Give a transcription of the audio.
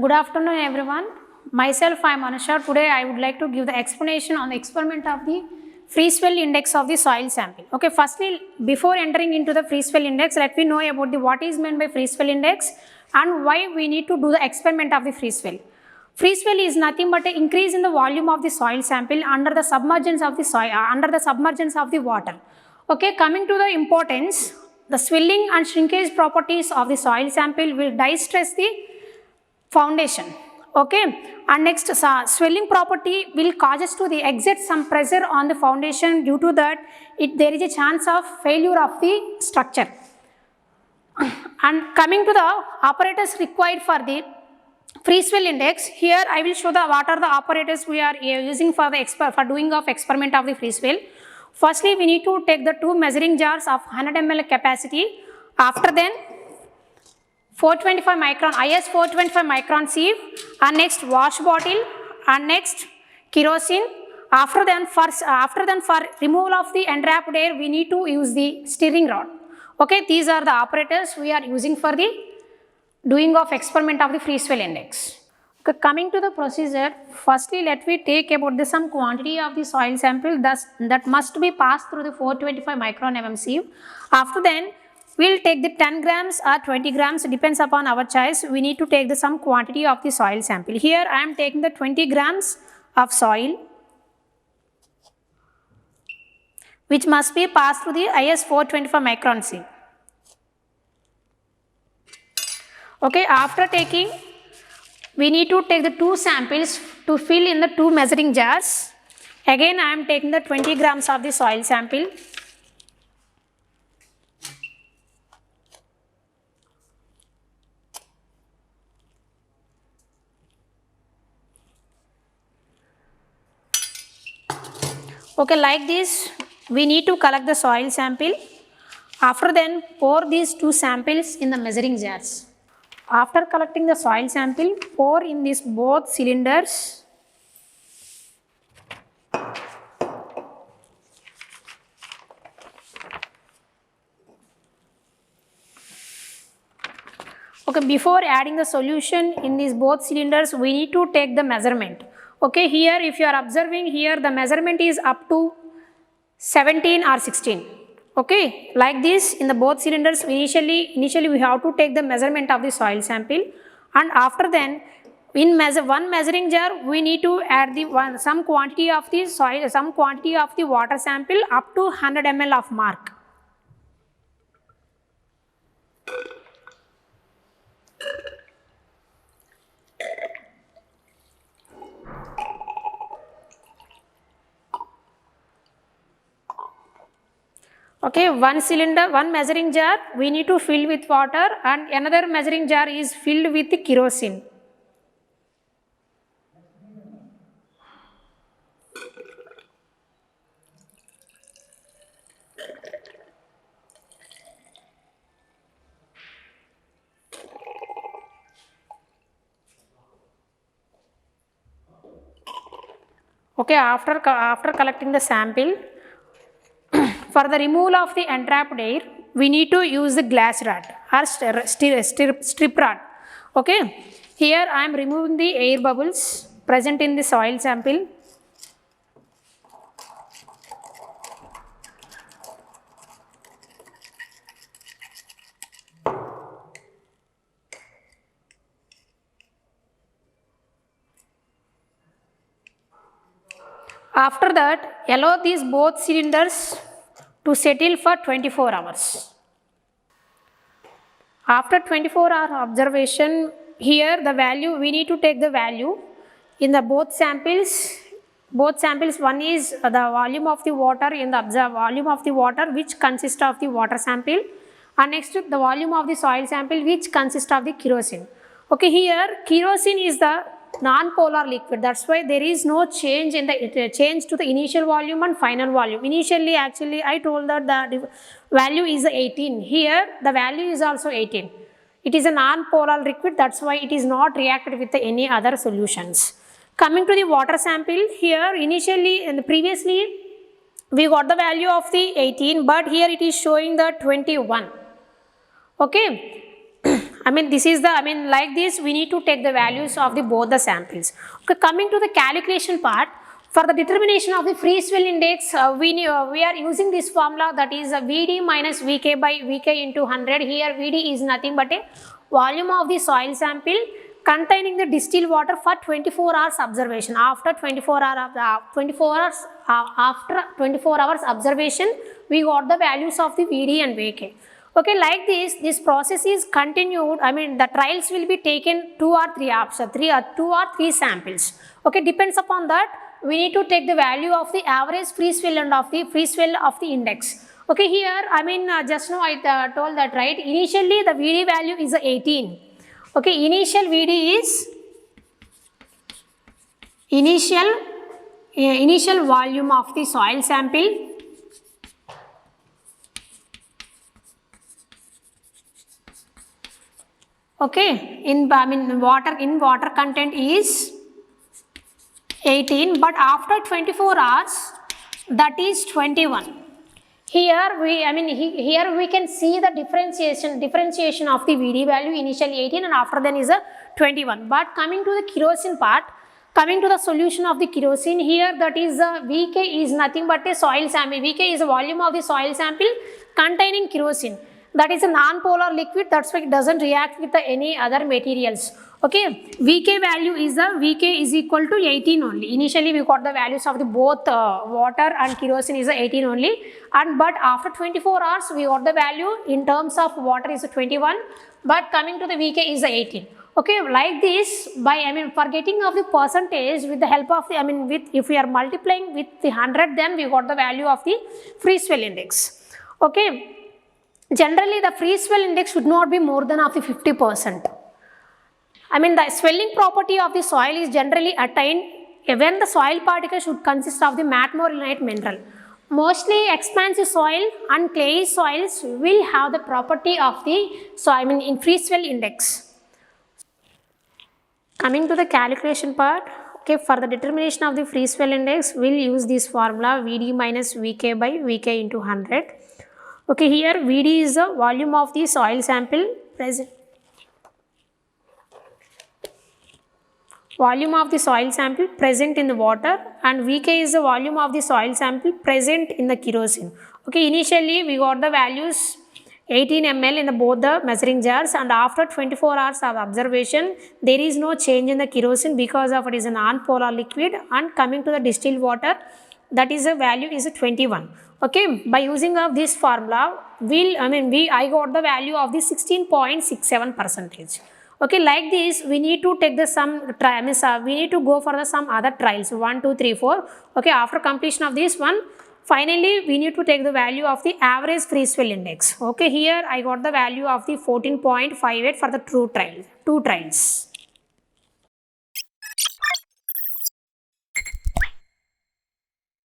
Good afternoon everyone. Myself I am Anusha. Today I would like to give the explanation on the experiment of the free swell index of the soil sample. Okay, firstly before entering into the free swell index, let me know about the what is meant by free swell index and why we need to do the experiment of the free swell. Free swell is nothing but an increase in the volume of the soil sample under the submergence of the soil, under the submergence of the water. Okay, coming to the importance, the swelling and shrinkage properties of the soil sample will distress the foundation. Okay, and next swelling property will causes to the exert some pressure on the foundation. Due to that there is a chance of failure of the structure. And coming to the operators required for the free swell index, here I will show the what are the operators we are using for the for doing of experiment of the free swell. Firstly we need to take the two measuring jars of 100 ml capacity. After then 425 micron IS 425 micron sieve, and next wash bottle, and next kerosene. After then for removal of the enwrapped air we need to use the stirring rod. Okay, these are the operators we are using for the doing of experiment of the free swell index. Okay, coming to the procedure, firstly let me take about the some quantity of the soil sample that must be passed through the 425 micron mm sieve. After then we will take the 10 grams or 20 grams, depends upon our choice. We need to take the some quantity of the soil sample. Here I am taking the 20 grams of soil, which must be passed through the IS 425 micron sieve. Okay, after taking, we need to take the two samples to fill in the two measuring jars. Again I am taking the 20 grams of the soil sample. Okay, like this we need to collect the soil sample. After then pour these two samples in the measuring jars. After collecting the soil sample, pour in these both cylinders. Okay, before adding the solution in these both cylinders we need to take the measurement. Okay, here if you are observing here the measurement is up to 17 or 16. Okay, like this in the both cylinders initially we have to take the measurement of the soil sample, and after then in one measuring jar we need to add the some quantity of the soil, some quantity of the water sample up to 100 ml of mark. Okay, one measuring jar we need to fill with water and another measuring jar is filled with kerosene. Okay, after collecting the sample, for the removal of the entrapped air, we need to use the glass rod or strip rod. Okay, here I am removing the air bubbles present in the soil sample. After that, allow these both cylinders to settle for 24 hours. After 24-hour observation, here the value, we need to take the value in the both samples. One is the volume of the water in the observed volume of the water which consists of the water sample, and next the volume of the soil sample which consists of the kerosene. Okay, here kerosene is the non-polar liquid, that's why there is no change in the change to the initial volume and final volume. Initially actually I told that the value is 18, here the value is also 18. It is a non-polar liquid, that's why it is not reacted with any other solutions. Coming to the water sample, here initially and previously we got the value of the 18, but here it is showing the 21. Okay. this is the, like this, we need to take the values of the both the samples. Okay, coming to the calculation part, for the determination of the free swell index, we are using this formula, that is Vd minus Vk by Vk into 100. Here Vd is nothing but a volume of the soil sample containing the distilled water for 24 hours observation. After 24 hours observation, we got the values of the Vd and Vk. Okay, like this process is continued. The trials will be taken 2 or 3 samples. Okay, depends upon that. We need to take the value of the average free swell and of the free swell of the index. Okay, here just now I told that, right? Initially the Vd value is 18. Okay, initial Vd is initial volume of the soil sample Okay, in water content is 18, but after 24 hours that is 21. Here we can see the differentiation of the Vd value, initially 18 and after then is a 21. But coming to the kerosene part, coming to the solution of the kerosene, here that is Vk is nothing but a soil sample. Vk is a volume of the soil sample containing kerosene. That is a non-polar liquid, that's why it doesn't react with any other materials. Okay, Vk value is Vk is equal to 18 only. Initially we got the values of the both water and kerosene is 18 only, and but after 24 hours we got the value in terms of water is 21, but coming to the Vk is 18. Okay, like this, by for getting of the percentage with the help of the if we are multiplying with the 100, then we got the value of the free swell index. Okay. Generally, the free swell index should not be more than of the 50%. The swelling property of the soil is generally attained when the soil particles should consist of the matmorillonite mineral. Mostly expansive soil and clayey soils will have the property of the in free swell index. Coming to the calculation part, okay, for the determination of the free swell index, we will use this formula Vd minus Vk by Vk into 100. Okay, here Vd is the volume of the soil sample present. Volume of the soil sample present in the water, and Vk is the volume of the soil sample present in the kerosene. Okay, initially we got the values 18 ml in both the measuring jars, and after 24 hours of observation there is no change in the kerosene because of it is a non-polar liquid, and coming to the distilled water, that is the value is 21. Okay, by using of this formula, I got the value of the 16.67%. Okay, like this, we need to take the we need to go for the some other trials, 1, 2, 3, 4. Okay, after completion of this one, finally, we need to take the value of the average free swell index. Okay, here I got the value of the 14.58 for the two trials.